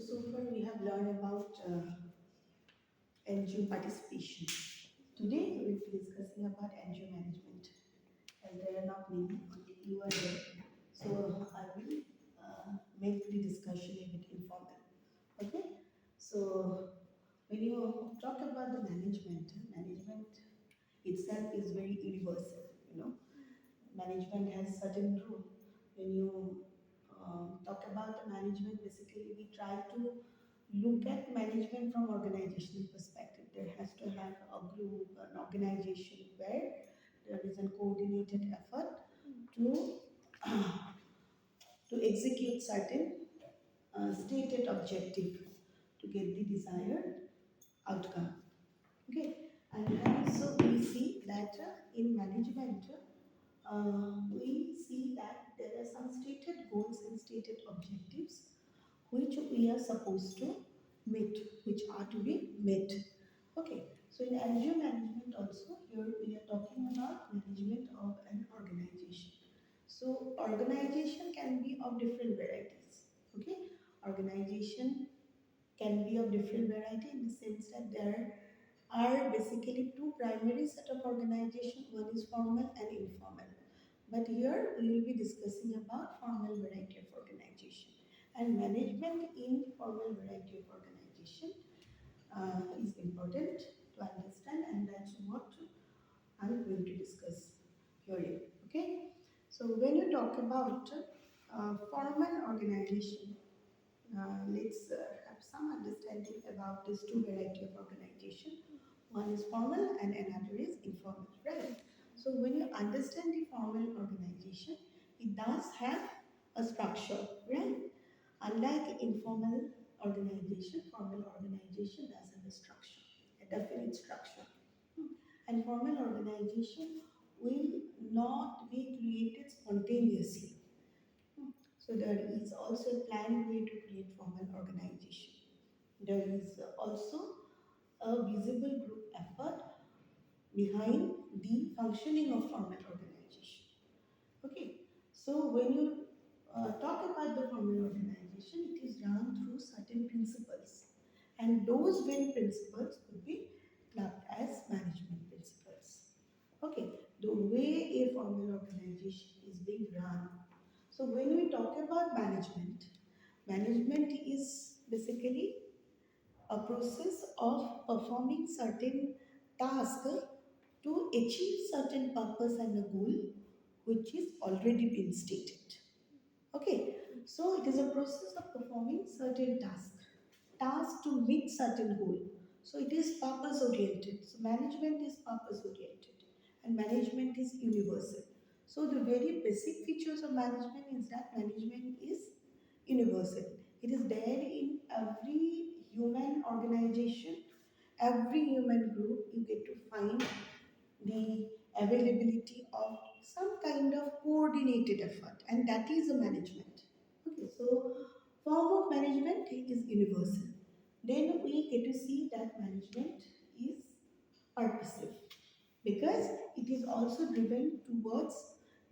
So far we have learned about NGO participation. Today we will be discussing about NGO management. As there are not many, only you are there. So I will make the discussion a bit informal. Okay? So when you talk about the management itself is very universal. Management has certain rule. When you talk about the management, basically we try to look at management from organizational perspective. There has to have a group, an organization where there is a coordinated effort to to execute certain stated objective to get the desired outcome. Okay, and so we see that in management, we see that there are some stated goals and stated objectives which we are supposed to meet, which are to be met. Okay, so in NGO management also, here we are talking about management of an organization. So organization can be of different varieties. Okay, organization can be of different variety in the sense that there are basically two primary set of organization. One is formal and informal. But here we will be discussing about formal variety of organization and management in formal variety of organization is important to understand, and that's what I'm going to discuss here. Okay, so when you talk about formal organization, let's have some understanding about these two variety of organization. One is formal and another is informal, right? So when you understand the formal organization, it does have a structure, right? Unlike informal organization, formal organization does have a structure, a definite structure. And formal organization will not be created spontaneously. So there is also a planned way to create formal organization. There is also a visible group effort behind the functioning of formal organization. Okay, so when you talk about the formal organization, it is run through certain principles, and those very principles could be clubbed as management principles. Okay, the way a formal organization is being run. So when we talk about management, management is basically a process of performing certain tasks to achieve certain purpose and a goal which is already been stated. Okay, so it is a process of performing certain tasks to meet certain goal. So it is purpose oriented. So management is purpose oriented and management is universal. So the very basic features of management is that management is universal. It is there in every human organization, every human group. You get to find the availability of some kind of coordinated effort, and that is a management. Okay, so form of management is universal. Then we get to see that management is purposive because it is also driven towards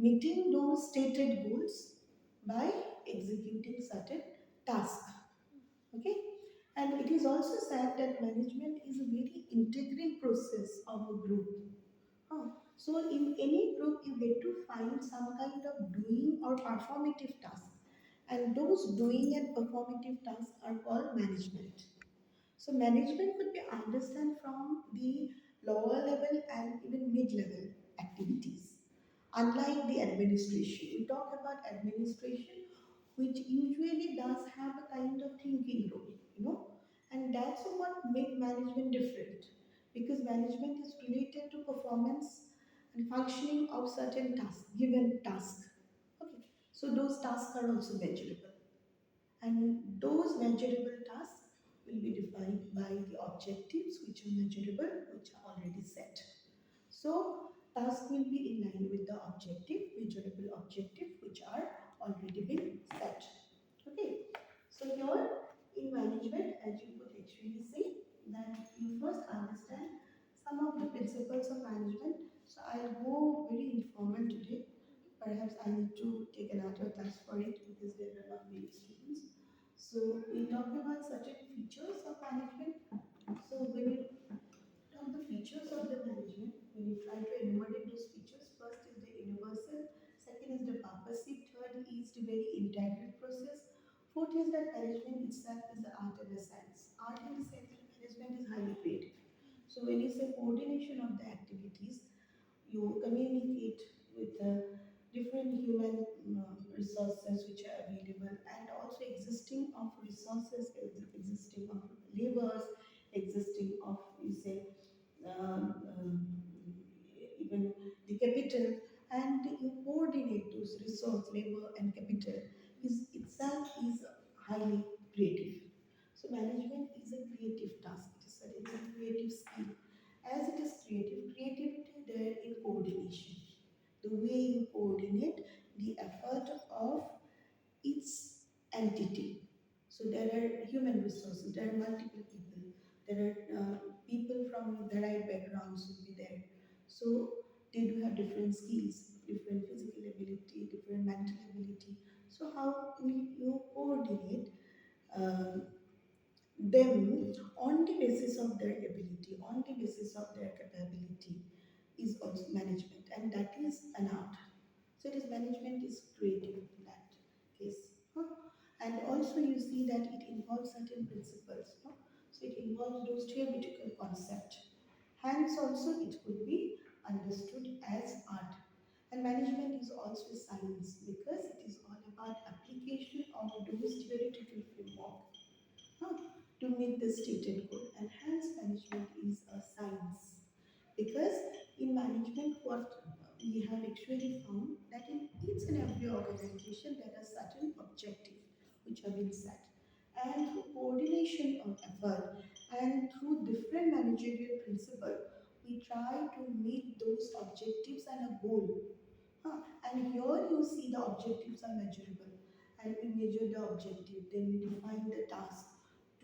meeting those stated goals by executing certain tasks. Okay, and it is also said that management is a very integral process of a group. So in any group, you get to find some kind of doing or performative task, and those doing and performative tasks are called management. So management could be understood from the lower level and even mid-level activities. Unlike the administration, we talk about administration, which usually does have a kind of thinking role, and that's what make management different because management is related to performance and functioning of certain tasks, given tasks. Okay, so those tasks are also measurable, and those measurable tasks will be defined by the objectives which are measurable, which are already set. So tasks will be in line with the objective, measurable objective, which are already been set. Okay. So here in management, as you could actually see, that you first understand some of the principles of management. So I'll go very informal today. Perhaps I need to take another class for it because there are not many students. So we talk about about certain features of management. So when you talk the features of the management, when you try to enumerate those features, first is the universal, second is the purposive, third is the very integral process, fourth is that management itself is the art and the science. Art in the sense that management is highly creative. So when you say coordination of the activities, you communicate with the different human resources which are available, and also existing of resources, existing of laborers, existing of, you say, even the capital, and you coordinate those resource, labor and capital is itself is highly creative. So management is a creative task. It is a creative skill. As it is creative, creativity there in coordination. The way you coordinate the effort of its entity. So there are human resources, there are multiple people, there are people from varied backgrounds will be there. So they do have different skills, different physical ability, different mental ability. So how will you coordinate um, them on the basis of their ability, on the basis of their capability is also management, and that is an art. So it is management is creative in that case. Huh? And also you see that it involves certain principles. No? So it involves those theoretical concepts. Hence also it could be understood as art. And management is also science because it is all about application of those theoretical framework, huh, to meet the stated goal. And hence management is a science. Because in management, what we have actually found that in each and every organization there are certain objectives which have been set. And through coordination of effort and through different managerial principles, we try to meet those objectives and a goal. Huh. And here you see the objectives are measurable. And we measure the objective, then we define the task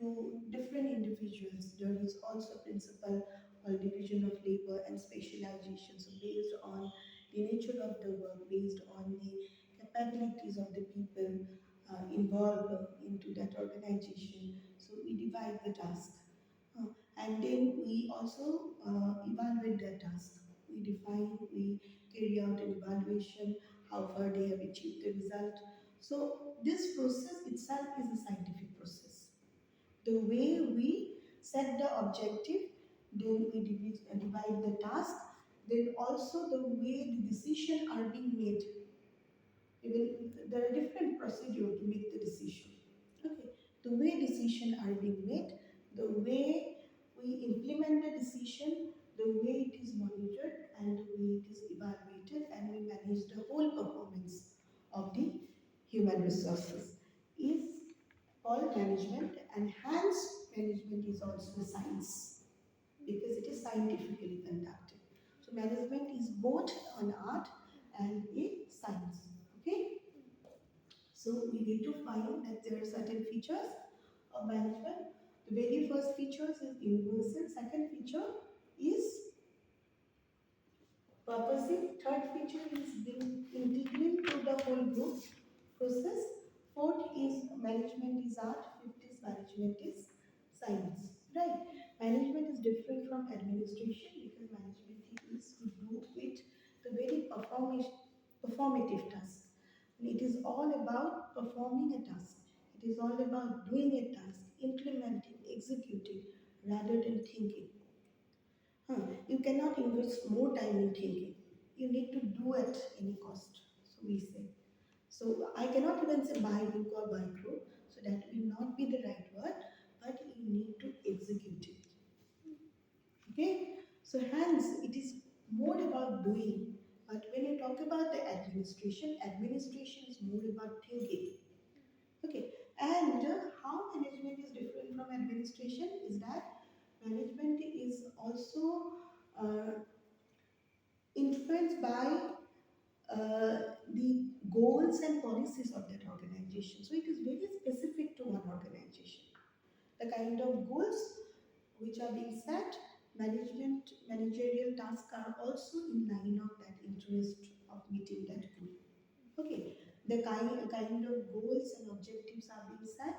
to different individuals. There is also a principle called division of labor and specialization. So based on the nature of the work, based on the capabilities of the people involved into that organization. So we divide the task. And then we also evaluate their task. We define, we carry out an evaluation, how far they have achieved the result. So this process itself is a scientific process. The way we set the objective, then we divide the task, then also the way the decision are being made. Even there are different procedures to make the decision. Okay, the way decision are being made, the way we implement the decision, the way it is monitored, and the way it is evaluated, and we manage the whole performance of the human resources is called management, and hence management is also a science because it is scientifically conducted. So management is both an art and a science. Okay, so we need to find that there are certain features of management. The very first feature is universal. Second feature is purposive. Third feature is being integral to the whole group process. Fourth is management is art. Fifth is management is science. Right? Management is different from administration because management is to do with the very performative task. It is all about performing a task. It is all about doing a task, implementing, executing, rather than thinking. You cannot invest more time in thinking. You need to do at any cost, so we say. So I cannot even say buy book or buy crow, so that will not be the right word, but you need to execute it. Okay? So hence it is more about doing. But when you talk about the administration, administration is more about thinking. Okay, and how management is different from administration is that management is also uh, influenced by the goals and policies of that organization. So it is very specific to one organization. The kind of goals which are being set, managerial tasks are also in line of that interest of meeting that goal. Okay, the kind of goals and objectives are being set,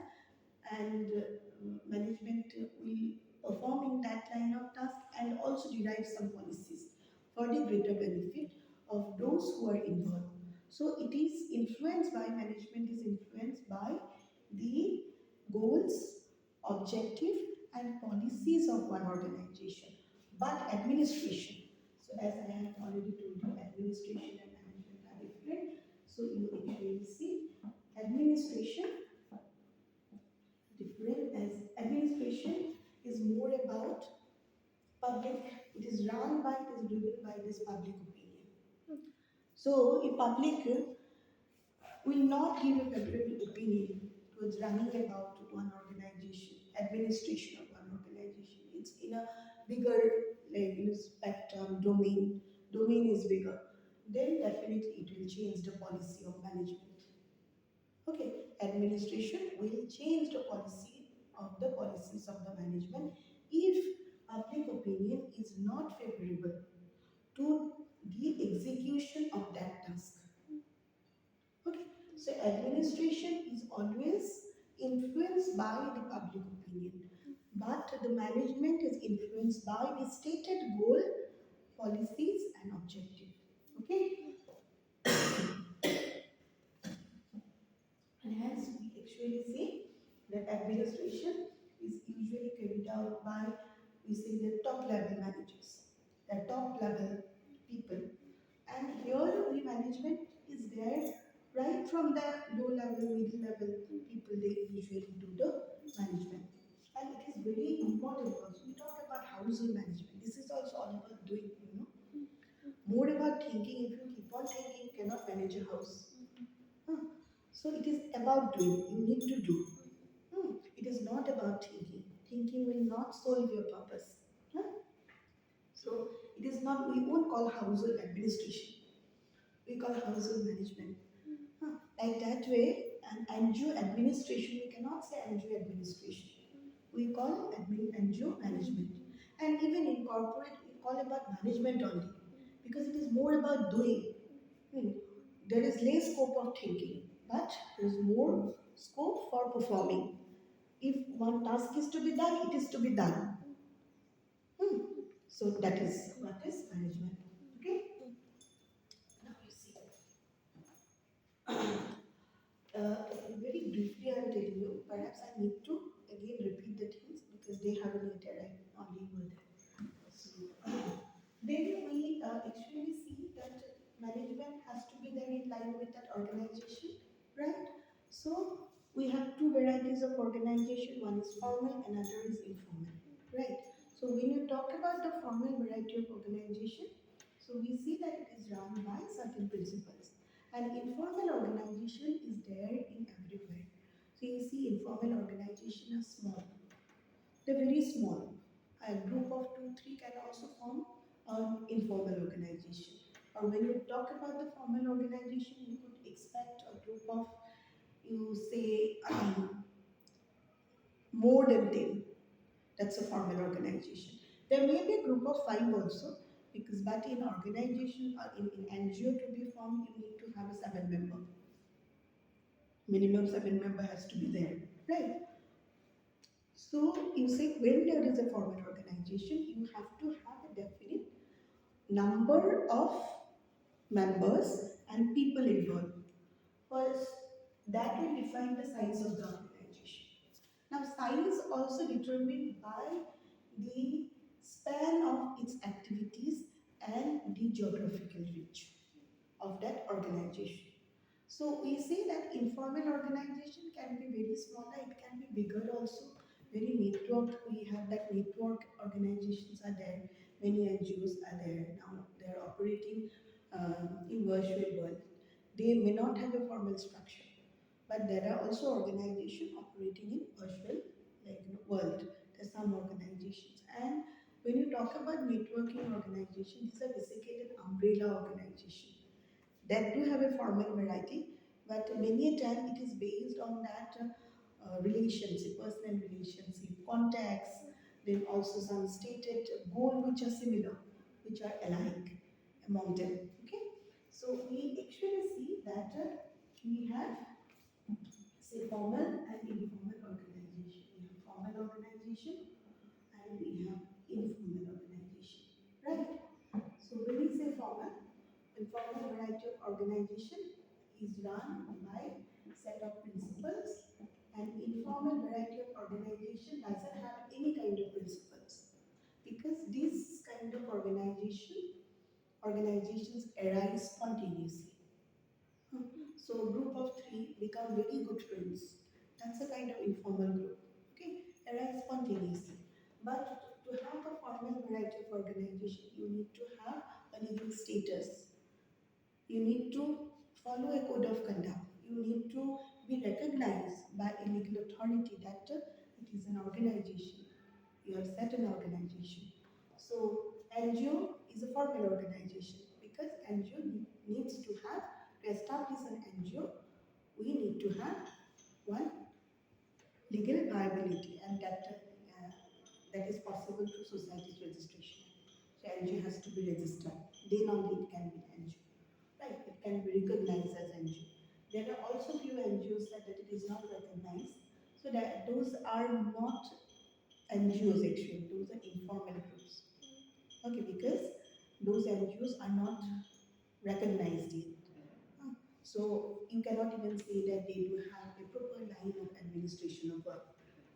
and management will perform in that line of task and also derive some policies for the greater benefit of those who are involved. So it is influenced by, management is influenced by the goals, objective and policies of one organization. But administration, so as I have already told you, administration and management are different. So you actually see administration different, as administration is more about public, it is run by, it is driven by this public opinion. So a public will not give a favorable opinion towards running about one organization, administration of one organization. It's in a bigger, like, spectrum, domain. Domain is bigger. Then definitely it will change the policy of management. Okay, administration will change the policy of the policies of the management if public opinion is not favorable to the execution of that task. Okay, so administration is always influenced by the public opinion, but the management is influenced by the stated goal, policies, and objective. Okay, and hence we actually say that administration is usually carried out by, we say, the top level managers, the top level people. And here the management is there right from the low level, middle level people, they usually do the management. And it is very important also. We talk about household management. This is also all about doing, more about thinking. If you keep on thinking, you cannot manage a house. Huh. So it is about doing. You need to do. It is not about thinking. Thinking will not solve your purpose. Huh? So it is not, we won't call household administration. We call household management. Like that way, and NGO administration, we cannot say NGO administration. We call NGO management. And even in corporate, we call about management only. Because it is more about doing. Hmm. There is less scope of thinking, but there is more scope for performing. If one task is to be done, it is to be done. Hmm. So that is what is management. Okay? Now you see. Very briefly, I am telling you. Perhaps I need to again repeat the things because they have not yet only over there. So then we actually see that management has to be there in line with that organization, right? So we have two varieties of organization. One is formal, another is informal, right? So when you talk about the formal variety of organization, so we see that it is run by certain principles. And informal organization is there in everywhere. So you see informal organization are small. They're very small. A group of two, three can also form an informal organization. Or when you talk about the formal organization, you could expect a group of, you say, more than 10. That's a formal organization. There may be a group of 5 also, because but in organization, in NGO to be formed, you need to have a 7 member. Minimum 7 member has to be there, right? So you say when there is a formal organization, you have to have a definite number of members and people involved. First, that will define the size of the organization. Now, size also determined by the span of its activities and the geographical reach of that organization. So we say that informal organization can be very small, it can be bigger also. Very networked, we have that network organizations are there, many NGOs are there now, they are operating in virtual world. They may not have a formal structure, but there are also organizations operating in virtual world. There are some organizations, and when you talk about networking organizations, these are basically an umbrella organization that do have a formal variety, but many a time it is based on that relationship, personal relationship, contacts, then also some stated goal which are similar, which are alike among them. Okay, so we actually see that we have say formal and informal organization. organization and we have informal organization, right? So when we say formal, informal variety of organization is run by set of principles, and informal variety of organization doesn't have any kind of principles because this kind of organizations arise spontaneously. So group of three become very good friends. That's a kind of informal group. Okay, arise spontaneously. But to have a formal variety of organization, you need to have a legal status. You need to follow a code of conduct. You need to be recognized by a legal authority that it is an organization. You have set an organization. So NGO is a formal organization because NGO needs to have, to establish an NGO, we need to have one legal viability, and that is possible through society's registration. So NGO has to be registered. Then only it can be NGO. Right? It can be recognized as NGO. There are also few NGOs that it is not recognized. So that those are not NGOs actually, those are informal groups. Okay, because those NGOs are not recognized yet. So you cannot even say that they do have a proper line of administration of work.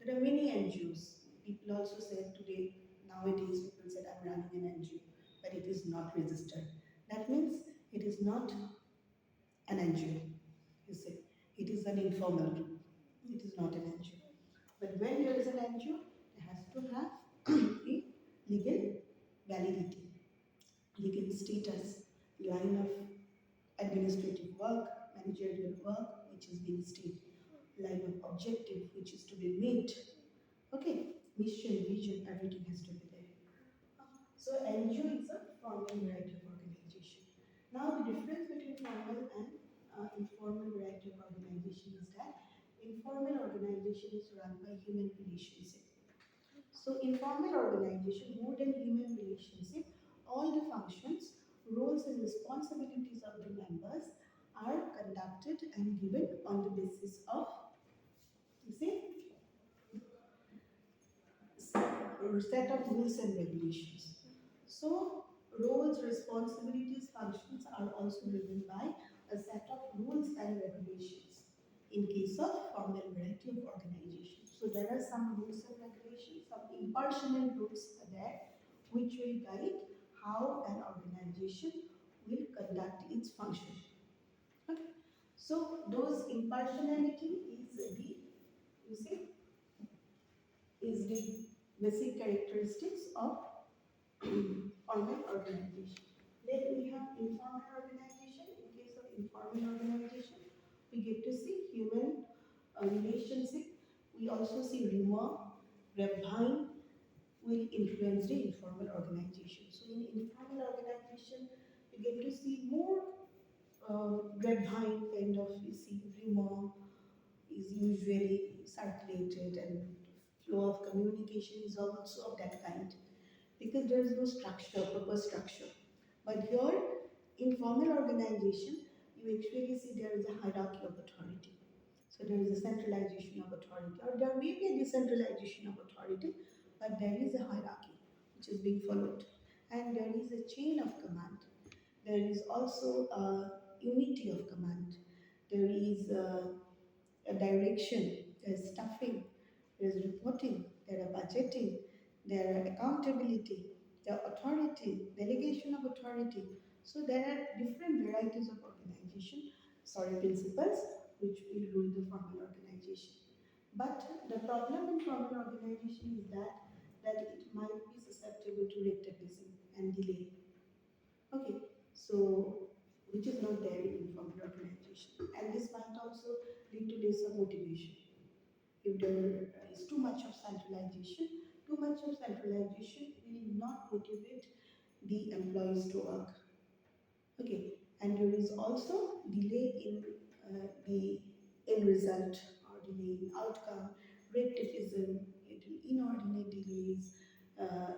There are many NGOs. People also said today, nowadays, people said I'm running an NGO, but it is not registered. That means it is not an NGO. You see, it is an informal group. It is not an NGO. But when there is an NGO, it has to have a legal validity, legal status, line of administrative work, managerial work, which is being stated, line of objective, which is to be met. Okay, mission, vision, everything has to be there. So NGO is a formal variety of organization. Now the difference between formal and informal variety of organization is that informal organization is run by human relationship. So informal organization, more than human relationship, all the functions, roles and responsibilities of the members are conducted and given on the basis of, you see, set of rules and regulations. So roles, responsibilities, functions are also given by a set of rules and regulations in case of formal variety of organization. So there are some rules and regulations, some impersonal rules are there which will guide how an organization will conduct its function. Okay. So those impartiality is the, you see, is the basic characteristics of formal organization. Then we have informal organization. In case of informal organization, we get to see human relationship. We also see rumor, grapevine will influence the informal organization. So in informal organization, you get to see more grapevine kind of, you see, rumor is usually circulated and flow of communication is also of that kind because there is no structure, proper structure. But here, in formal organization, you actually see there is a hierarchy of authority. So there is a centralization of authority, or there may be a decentralization of authority, but there is a hierarchy which is being followed, and there is a chain of command. There is also a unity of command. There is a direction, there's staffing, there's reporting, there are budgeting, there are accountability, there are authority, delegation of authority. So there are different varieties of organization, sorry, principles which will rule the formal organization. But the problem in formal organization is that it might be susceptible to rectivism and delay. Okay, so which is not there in informal organization, and this might also lead to lesser motivation. If there is too much of centralization, will not motivate the employees to work. Okay, and there is also delay in the end result or delay in outcome, rectivism, inordinate delays.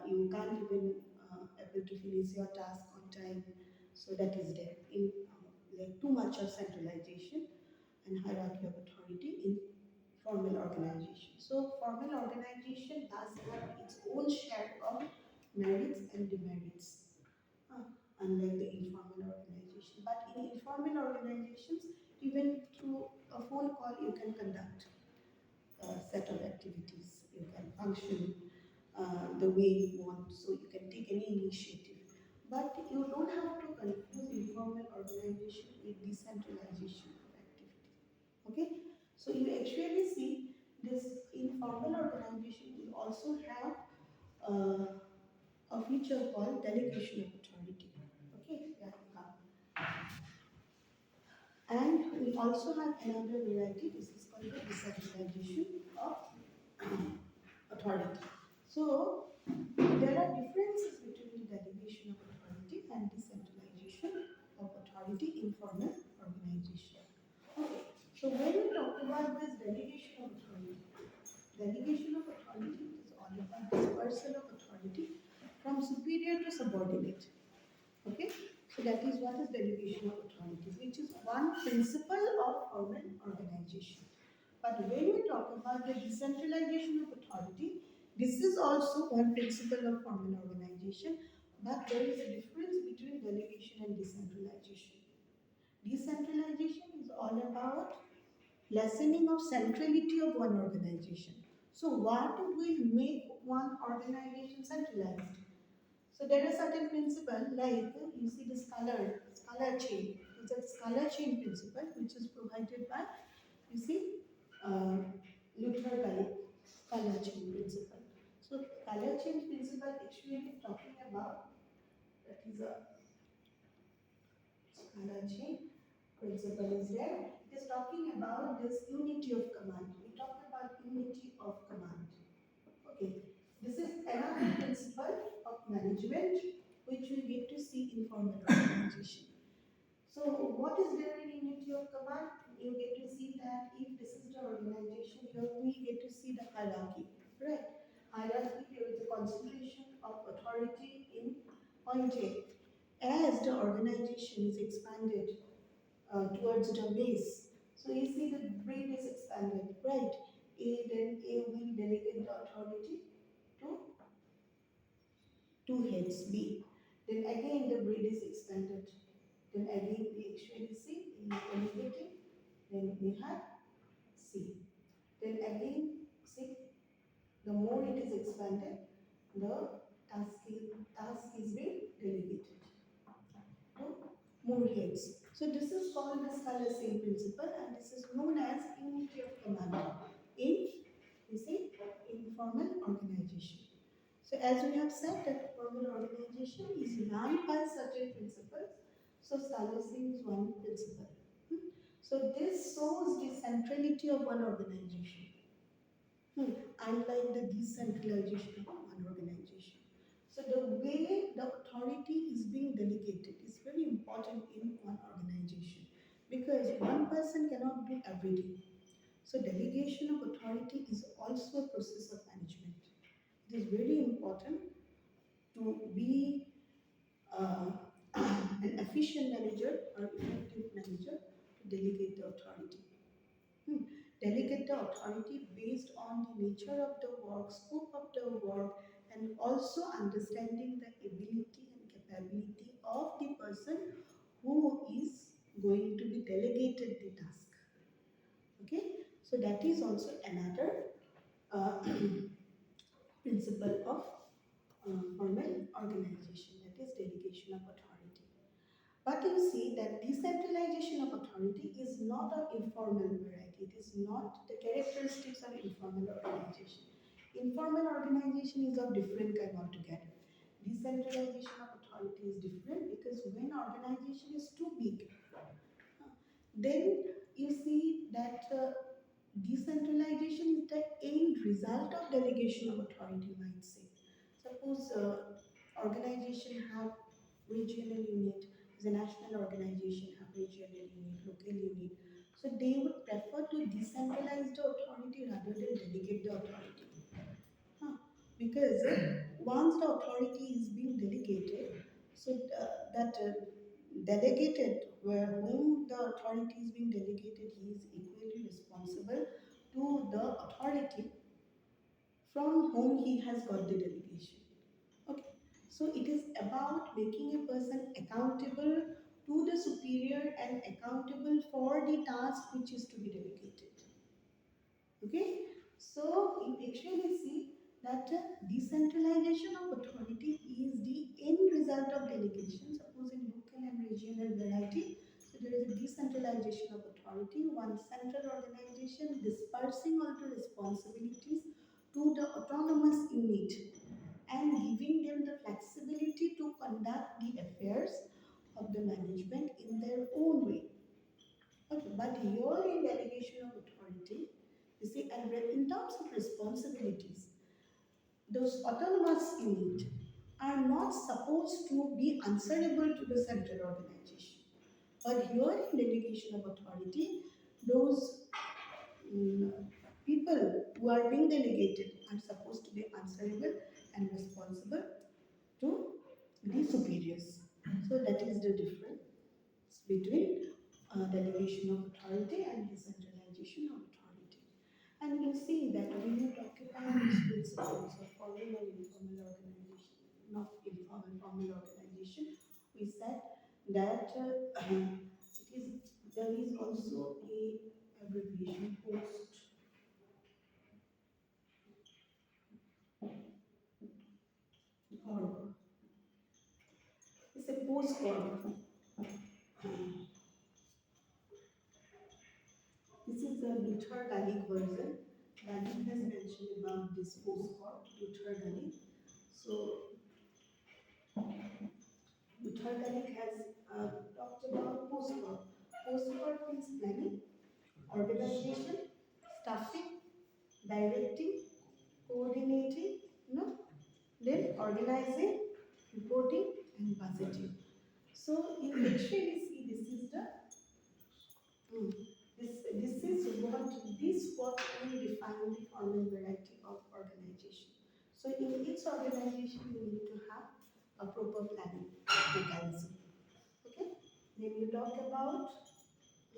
You can't even able to finish your task on time. So that is there in like too much of centralization and hierarchy of authority in formal organization. So formal organization does have its own share of merits and demerits, uh, unlike the informal organization. But in informal organizations, even through a phone call, you can conduct a set of activities. You can function the way you want, so you can take any initiative. But you don't have to confuse informal organization with decentralization of activity. Okay, so you actually see this informal organization will also have a feature called delegation of authority. Okay, yeah, and we also have another variety. This is called the decentralization of authority. So there are differences between the delegation of authority and decentralization of authority in formal organization. Okay, so when we talk about this delegation of authority is all about dispersal of authority from superior to subordinate. Okay, so that is what is delegation of authority, which is one principle of formal organization. But when we talk about the decentralization of authority, this is also one principle of formal organization, but there is a difference between delegation and decentralization. Decentralization is all about lessening of centrality of one organization. So what will make one organization centralized? So there are certain principles like you see the scalar chain. It's a scalar chain principle which is provided by you see uh, Luther by scalar chain principle. So scalar chain principle actually talking about that is a scalar chain principle is there. It is talking about this unity of command. We talk about unity of command. Okay, this is another principle of management which we get to see in formal organization. So what is there in unity of command? You get to see that if this is the organization, here we get to see the hierarchy, right? Hierarchy, there is a concentration of authority in point A. As the organization is expanded towards the base, so you see the brain is expanded, right? Then A will delegate the authority to two heads B. Then again the braid is expanded. Then again we actually see A is delegating. Then we have C. Then again see the more it is expanded, the task is being delegated to more heads. So this is called the scalar same principle and this is known as unity of command in you see informal organization. So as we have said that formal organization is run by certain principles. So establishing is one principle. Hmm. So this shows the centrality of one organization. Unlike the decentralization of one organization. So the way the authority is being delegated is very important in one organization because one person cannot do everything. So delegation of authority is also a process of management. It is very important to be uh, an efficient manager or effective manager to delegate the authority. Hmm. Delegate the authority based on the nature of the work, scope of the work, and also understanding the ability and capability of the person who is going to be delegated the task. Okay, so that is also another uh, principle of formal organization, that is delegation of authority. But you see that decentralization of authority is not an informal variety. It is not the characteristics of informal organization. Informal organization is of different kind altogether. Decentralization of authority is different because when organization is too big, then you see that decentralization is the end result of delegation of authority, you might say. Suppose organization have regional unit, the national organization have regional unit, local unit. So they would prefer to decentralize the authority rather than delegate the authority. Huh. Because once the authority is being delegated, so that delegated, where whom the authority is being delegated, he is equally responsible to the authority from whom he has got the delegation. Okay, so it is about making a person accountable to the superior and accountable for the task which is to be delegated. Okay, so you actually see that decentralization of authority is the end result of delegation. Suppose in local and regional variety, so there is a decentralization of authority, one central organization dispersing all the responsibilities to the autonomous unit and giving them the flexibility to conduct the affairs of the management in their own way. Okay, but here in delegation of authority, you see, and in terms of responsibilities, those autonomous units are not supposed to be answerable to the central organization. But here in delegation of authority, those mm, people who are being delegated are supposed to be answerable and responsible to the superiors. So that is the difference between delegation of authority and decentralization of authority. And you see that when you talk about these principles of formal and informal organization, not informal, formal organization, we said that it is there is also a abbreviation post or it's a post or this is the Luther Gaelic version. Gaelic has mentioned about this post or Luther Gaelic. So Luther Gaelic has talked about post or. Post or means planning, organization, staffing, directing, coordinating, then organizing, reporting, and budgeting. So you actually see this is the this is what will define the formal variety of organization. So in each organization you need to have a proper planning mechanism. Okay. Then you talk about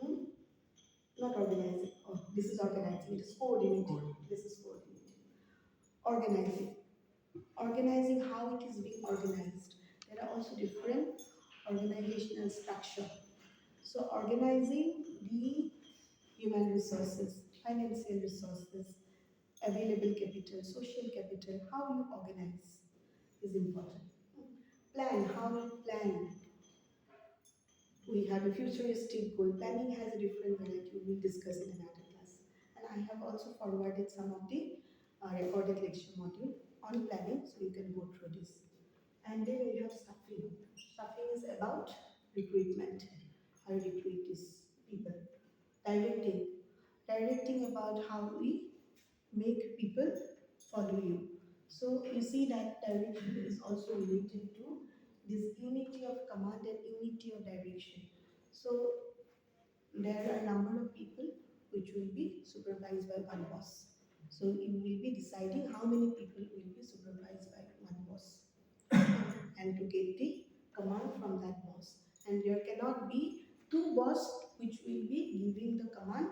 hmm, not organizing. Oh, this is organizing. It is coordinating. This is coordinating. Organizing. Organizing how it is being organized. There are also different organizational structure. So organizing the human resources, financial resources, available capital, social capital, how you organize is important. Plan, how you plan. We have a futuristic goal. Planning has a different variety. We will discuss in another class. And I have also forwarded some of the recorded lecture module on planning, so you can go through this. And then we have stuffing. Stuffing is about recruitment. How you recruit these people. Directing. Directing about how we make people follow you. So you see that direction is also related to this unity of command and unity of direction. So there are a number of people which will be supervised by one boss. So you will be deciding how many people will be supervised by one boss and to get the command from that boss. And there cannot be two boss which will be giving the command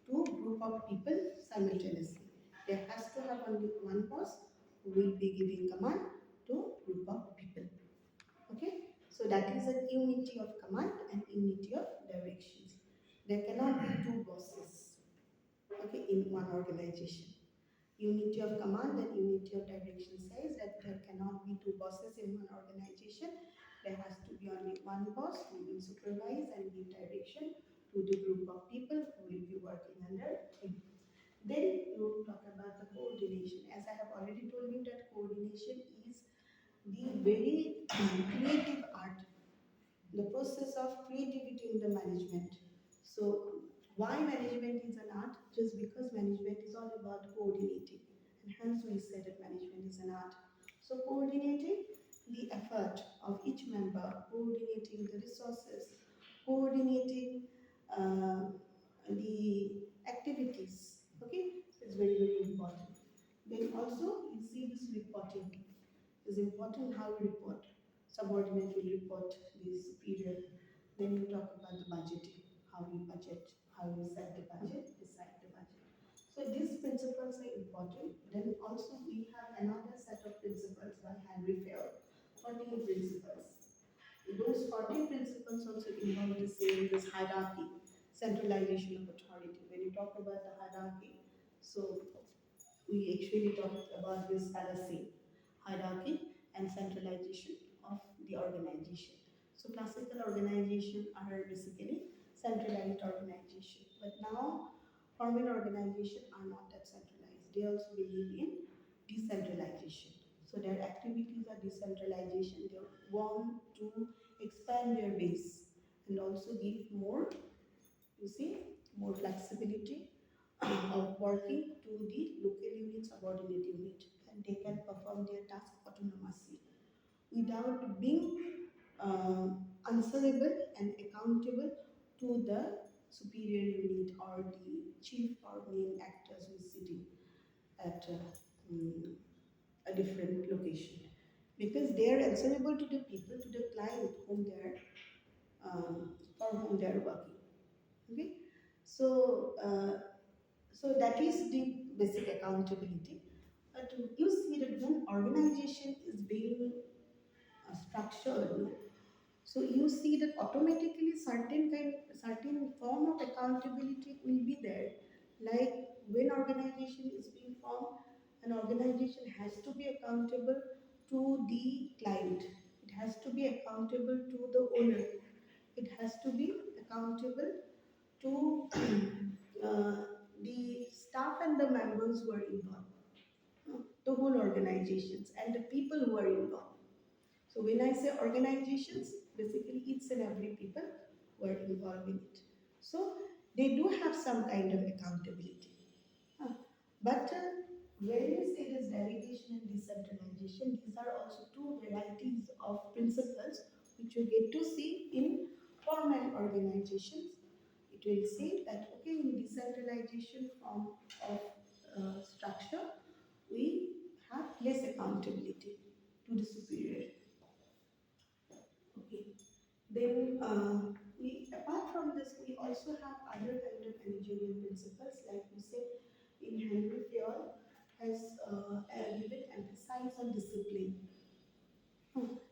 to group of people simultaneously. There has to have only one boss who will be giving command to group of people. Okay, so that is a unity of command and unity of directions. There cannot be two bosses, okay, in one organization. Unity of command and unity of direction says that there cannot be two bosses in one organization. There has to be only one boss who will supervise and give direction to the group of people who will be working under him. Then you talk about the coordination. As I have already told you that coordination is the very creative art, the process of creativity in the management. So why management is an art? Just because management is all about coordinating. And hence we say that management is an art. So coordinating the effort of each member, coordinating the resources, coordinating the activities. Okay, so it's very, very important. Then also you see this reporting. It's important how we report. Subordinate will report the superior. Then you talk about the budgeting, how we budget, how we set the budget, decide the budget. So So these principles are important. Then also we have another set of principles by Henry Fair, 14 principles. Those 14 principles also involve the same, this hierarchy, centralization of authority. When you talk about the hierarchy, so we actually talked about this fallacy, hierarchy and centralization of the organization. So classical organizations are basically centralized organization, but now formal organizations are not that centralized. They also believe in decentralization. So their activities are decentralization. They want to expand their base and also give more, you see, more flexibility of working to the local unit, subordinate unit, and they can perform their task autonomously without being answerable and accountable to the superior unit or the chief or main actors who is sitting at a different location, because they are answerable to the people, to the client whom they are for whom they are working. Okay, so so that is the basic accountability. But you see that when organization is being structured, no? So you see that automatically certain form of accountability will be there. Like when organization is being formed, an organization has to be accountable to the client. It has to be accountable to the owner. It has to be accountable to uh, the staff and the members who are involved, the whole organizations and the people who are involved. So when I say organizations, basically each and every people who are involved in it. So they do have some kind of accountability. Huh. But when we say this delegation and decentralization, these are also two varieties of principles which you get to see in formal organizations. It will say that okay, in decentralization form of structure, we have less accountability to the superior. Okay. Then apart from this, we also have other kind of managerial principles, like we say in Henry Fayol has given emphasis on discipline.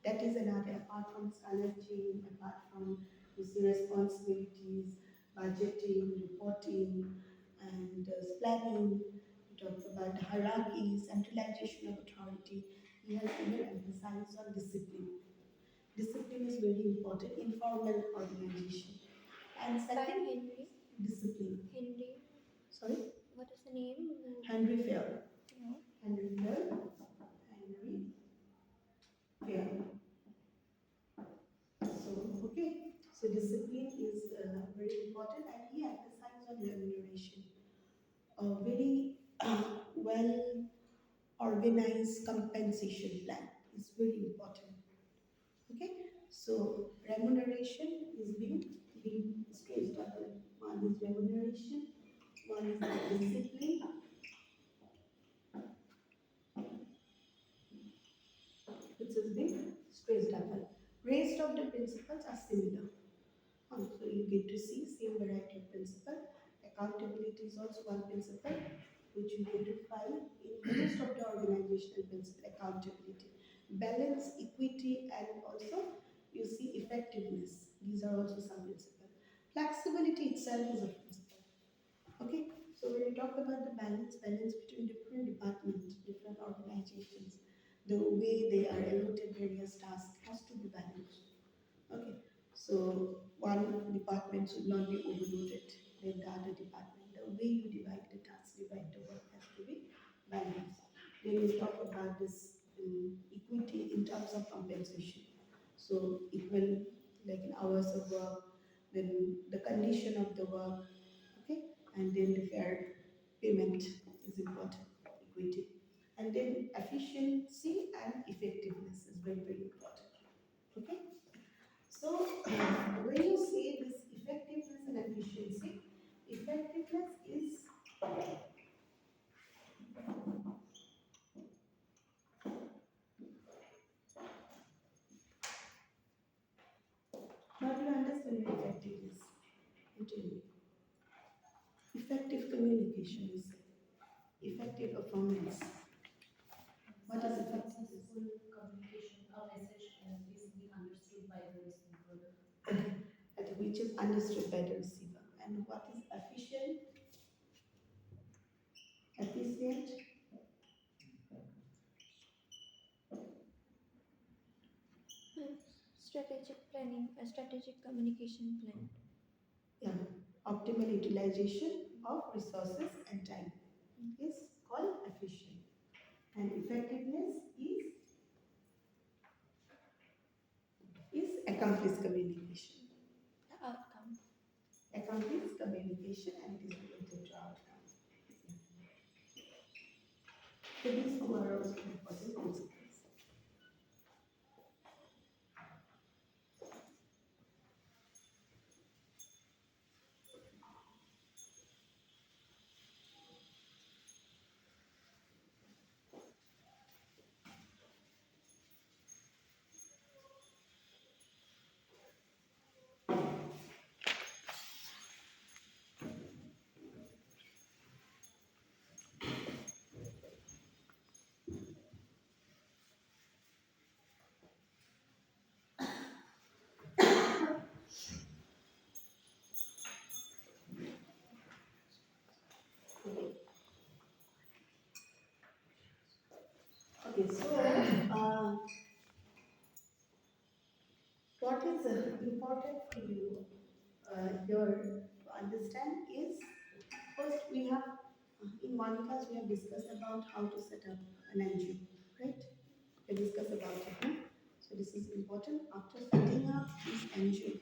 That is another, apart from salary chain, apart from you see responsibilities, budgeting, reporting, and planning. We talked about hierarchy, centralization of authority. He has given emphasis on discipline. Discipline is very important in formal organization. And second, Henry. Discipline. Henry. Sorry? What is the name? Henry Fair. No. Henry Fair. Henry Fair. So, okay. So discipline is very important, and he emphasizes on remuneration. A very well organized compensation plan is very important. Okay, so remuneration is being stressed double. One is remuneration, one is the discipline, which is being stressed double. Rest of the principles are similar. So you get to see same variety of principle. Accountability is also one principle which you get to find in most of the organizational principle. Accountability, balance, equity, and also you see effectiveness. These are also some principles. Flexibility itself is a principle. Okay, so when you talk about the balance between different departments, different organizations, the way they are allotted various tasks has to be balanced. Okay, so one department should not be overloaded than the other department. The way you divide the tasks, divide the work has to be balanced. Then you talk about this equity in terms of compensation. So equal, like in hours of work, then the condition of the work, okay, and then the fair payment is important, equity. And then efficiency and effectiveness is very, very important. Okay. So, when you say this effectiveness and efficiency, effectiveness is how do you understand effectiveness? You tell me. Effective communication, you say. performance. What is effectiveness? Successful communication, a message is being understood by the receiver. Which is understood by the receiver. And what is efficient? Efficient? Strategic planning, a strategic communication plan. Yeah. Optimal utilization of resources and time is called efficient. And effectiveness is accomplished communication. The outcome. Accomplished communication and it is related to outcome. So these two are also important principles. Okay, so what is important for you here to understand is first we have in one class we have discussed about how to set up an NGO, right? We discussed about it. No? So this is important. After setting up this NGO,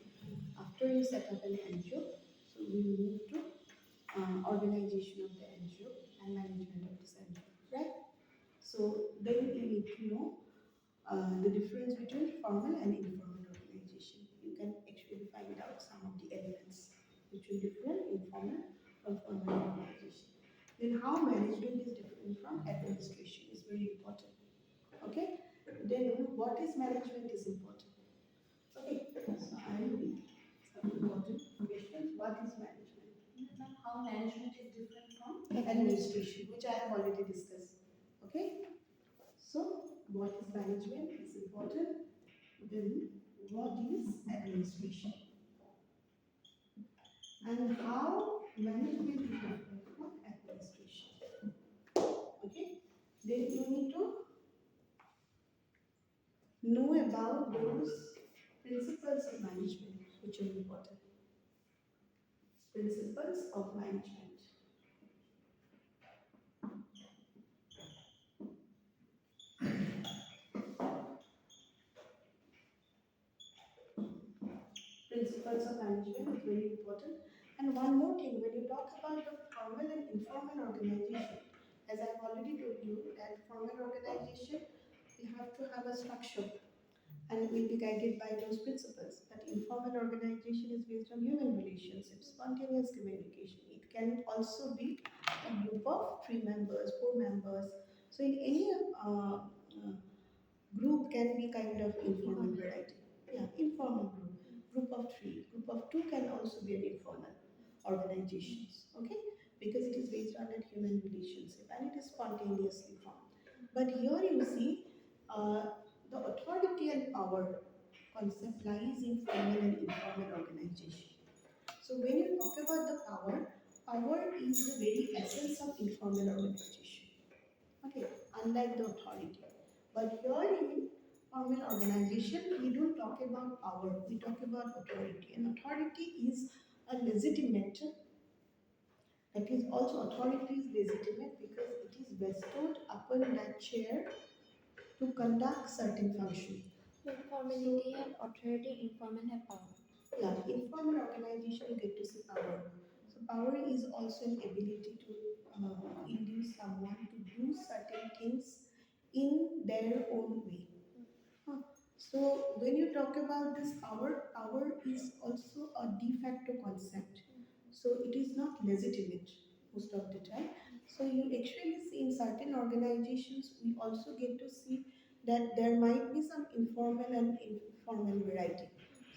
after you set up an NGO, so we move to organization of the NGO and management of this NGO, right? So then you need to know the difference between formal and informal organization. You can actually find out some of the elements between different informal and formal organization. Then how management is different from administration is very important. Okay? Then what is management is important. Okay, so I will read some important questions. What is management? Ma'am, how management is different from Administration, which I have already discussed. Okay? So, what is management is important. Then, what is administration? And how management is different from administration. Okay? Then you need to know about those principles of management, which are important. Principles of management. Principles of management is very important. And one more thing, when you talk about the formal and informal organization, as I've already told you, that formal organization, we have to have a structure and will be guided by those principles. But informal organization is based on human relationships, spontaneous communication. It can also be a group of 3 members, 4 members. So in any group can be kind of informal variety. Yeah, informal group. Group of 3. Group of 2 can also be an informal organizations. Okay? Because it is based on that human relationship and it is spontaneously formed. But here you see the authority and power concept lies in formal and informal organization. So when you talk about the power, power is the very essence of informal organization. Okay, unlike the authority. But here in formal organization, we don't talk about power, we talk about authority. And authority is a legitimate, that is also authority is legitimate because it is bestowed upon that chair to conduct certain function. Formality and authority, informal have power. Yeah, informal organization you get to see power. So power is also an ability to induce someone to do certain things in their own way. Huh. So when you talk about this power, power is also a de facto concept. So it is not legitimate most of the time. So you actually see in certain organizations, we also get to see that there might be some informal and informal variety.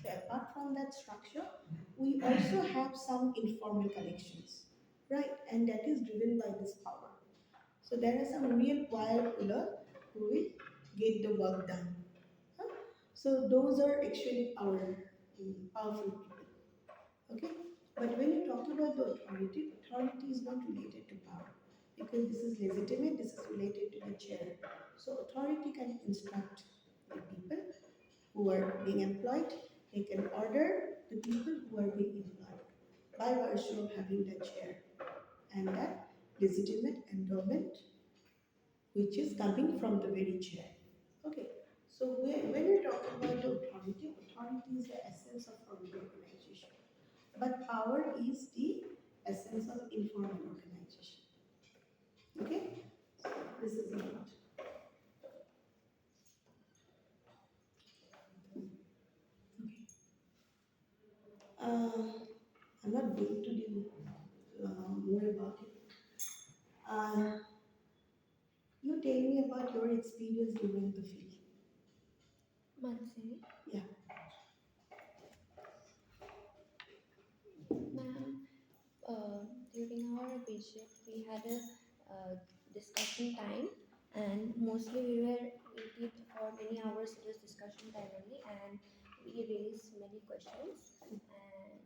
So apart from that structure, we also have some informal connections, right? And that is driven by this power. So there are some real wire puller who will get the work done. Huh? So those are actually powerful people. Okay? But when you talk about the authority is not related to power because this is legitimate, this is related to the chair. So authority can instruct the people who are being employed, they can order the people who are being employed by virtue of having that chair and that legitimate endowment which is coming from the very chair. Okay, so when you're talking about the authority is the essence of organization, but power is the essence of informal organization. Okay, so this is about. Okay. I'm not going to do more about it. Uh, you tell me about your experience during the field. Mansini. Yeah. Ma'am, during our visit, we had a discussion time, and mostly we did for many hours. It was discussion time only, and we raised many questions. And